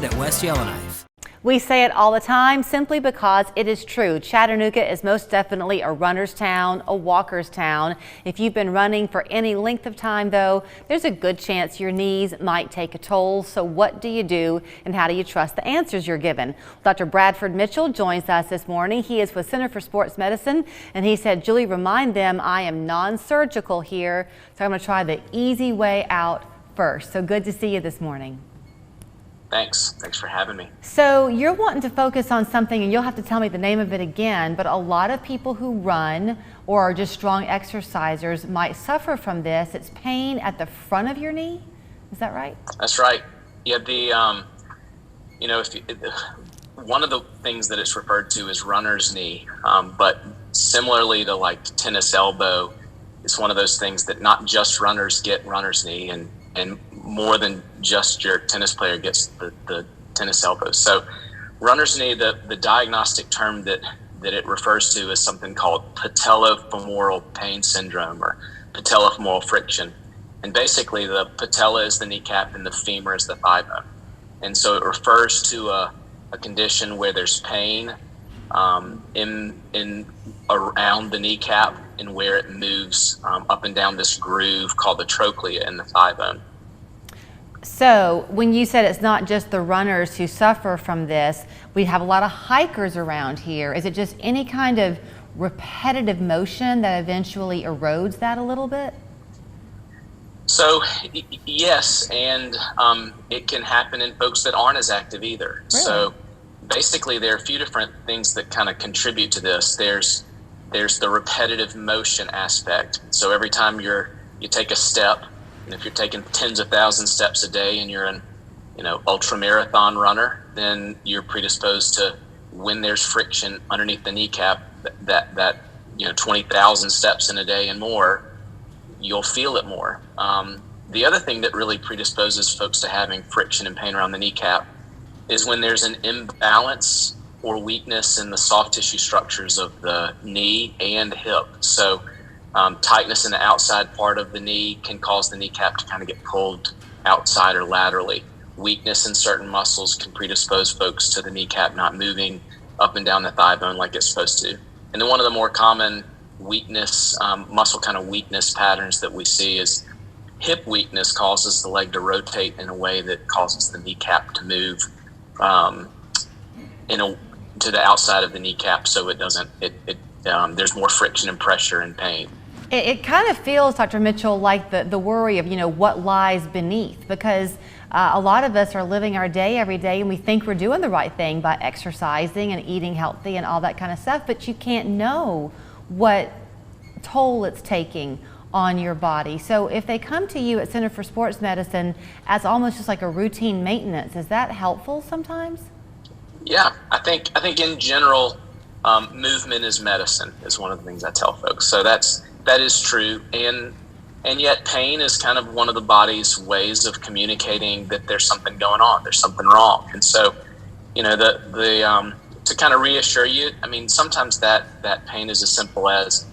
at West Yellowknife. We say it all the time simply because it is true. Chattanooga is most definitely a runner's town, a walker's town. If you've been running for any length of time, though, there's a good chance your knees might take a toll. So what do you do and how do you trust the answers you're given? Dr. Bradford Mitchell joins us this morning. He is with Center for Sports Medicine, and he said, Julie, remind them I am non-surgical here, so I'm going to try the easy way out first. So good to see you this morning. Thanks for having me. So you're wanting to focus on something, and you'll have to tell me the name of it again, but a lot of people who run or are just strong exercisers might suffer from this. It's pain at the front of your knee. Is that right? That's right. Yeah, one of the things that it's referred to is runner's knee, but similarly to like tennis elbow, it's one of those things that not just runners get runner's knee, and more than just your tennis player gets the tennis elbow. So runner's knee, the diagnostic term that it refers to is something called patellofemoral pain syndrome or patellofemoral friction. And basically the patella is the kneecap and the femur is the thigh bone. And so it refers to a condition where there's pain in around the kneecap and where it moves up and down this groove called the trochlea in the thigh bone. So when you said it's not just the runners who suffer from this, we have a lot of hikers around here. Is it just any kind of repetitive motion that eventually erodes that a little bit? So yes, and it can happen in folks that aren't as active either. Really? So basically there are a few different things that kind of contribute to this. There's the repetitive motion aspect. So every time you take a step, and if you're taking tens of thousands of steps a day and you're an ultra marathon runner, then you're predisposed to, when there's friction underneath the kneecap, that 20,000 steps in a day and more, you'll feel it more. The other thing that really predisposes folks to having friction and pain around the kneecap is when there's an imbalance or weakness in the soft tissue structures of the knee and hip. So tightness in the outside part of the knee can cause the kneecap to kind of get pulled outside or laterally. Weakness in certain muscles can predispose folks to the kneecap not moving up and down the thigh bone like it's supposed to. And then one of the more common weakness, muscle kind of weakness patterns that we see is hip weakness causes the leg to rotate in a way that causes the kneecap to move to the outside of the kneecap, so it doesn't. There's more friction and pressure and pain. It kind of feels, Dr. Mitchell, like the worry of, what lies beneath, because a lot of us are living our day every day and we think we're doing the right thing by exercising and eating healthy and all that kind of stuff, but you can't know what toll it's taking on your body. So if they come to you at Center for Sports Medicine as almost just like a routine maintenance, is that helpful sometimes? Yeah, I think in general, movement is medicine is one of the things I tell folks. So that is true, and yet pain is kind of one of the body's ways of communicating that there's something going on, there's something wrong. And so, to kind of reassure you, sometimes that pain is as simple as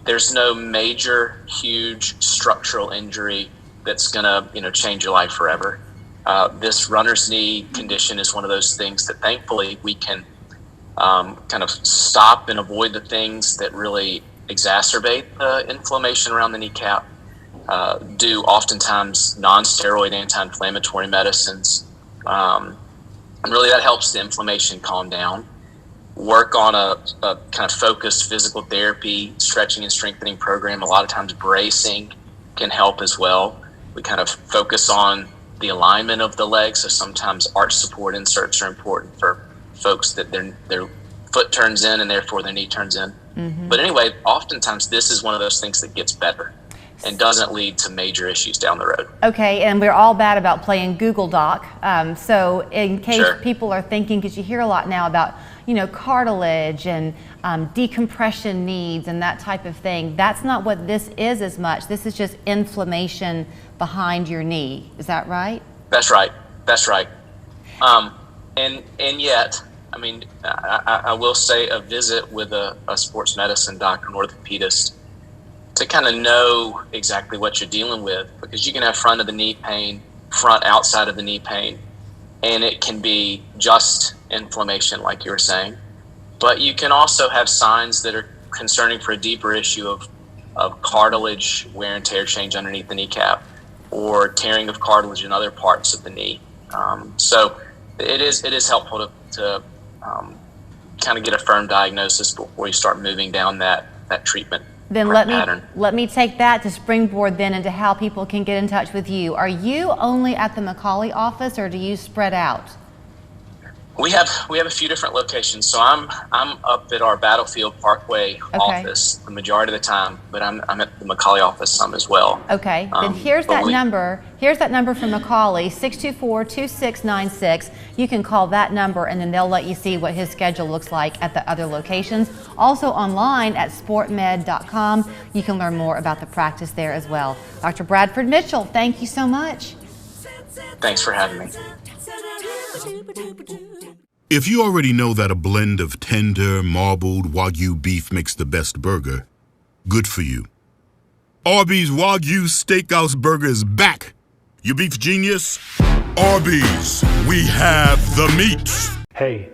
there's no major, huge structural injury that's gonna change your life forever. This runner's knee condition is one of those things that thankfully we can kind of stop and avoid the things that really exacerbate the inflammation around the kneecap. Do oftentimes non-steroid anti-inflammatory medicines. And really that helps the inflammation calm down. Work on a kind of focused physical therapy, stretching and strengthening program. A lot of times bracing can help as well. We kind of focus on the alignment of the leg. So sometimes arch support inserts are important for folks that their foot turns in and therefore their knee turns in. Mm-hmm. But anyway, oftentimes this is one of those things that gets better and doesn't lead to major issues down the road. Okay, and we're all bad about playing Google Doc. So in case people are thinking, because you hear a lot now about, cartilage and decompression needs and that type of thing, that's not what this is as much. This is just inflammation behind your knee. Is that right? That's right. And yet, I will say a visit with a sports medicine doctor, an orthopedist, to kind of know exactly what you're dealing with, because you can have front of the knee pain, front outside of the knee pain, and it can be just inflammation, like you were saying. But you can also have signs that are concerning for a deeper issue of cartilage wear and tear change underneath the kneecap, or tearing of cartilage in other parts of the knee. So it is helpful to kind of get a firm diagnosis before you start moving down that treatment then pattern. Let me take that to springboard then into how people can get in touch with you. Are you only at the McCauley office, or do you spread out? We have a few different locations. So I'm up at our Battlefield Parkway office the majority of the time, but I'm at the McCauley office some as well. Okay. Then here's that number. Here's that number from McCauley, 624-2696. You can call that number, and then they'll let you see what his schedule looks like at the other locations. Also online at sportmed.com, you can learn more about the practice there as well. Dr. Bradford Mitchell, thank you so much. Thanks for having me. If you already know that a blend of tender, marbled Wagyu beef makes the best burger, good for you. Arby's Wagyu Steakhouse Burger is back. You beef genius? Arby's, we have the meat. Hey,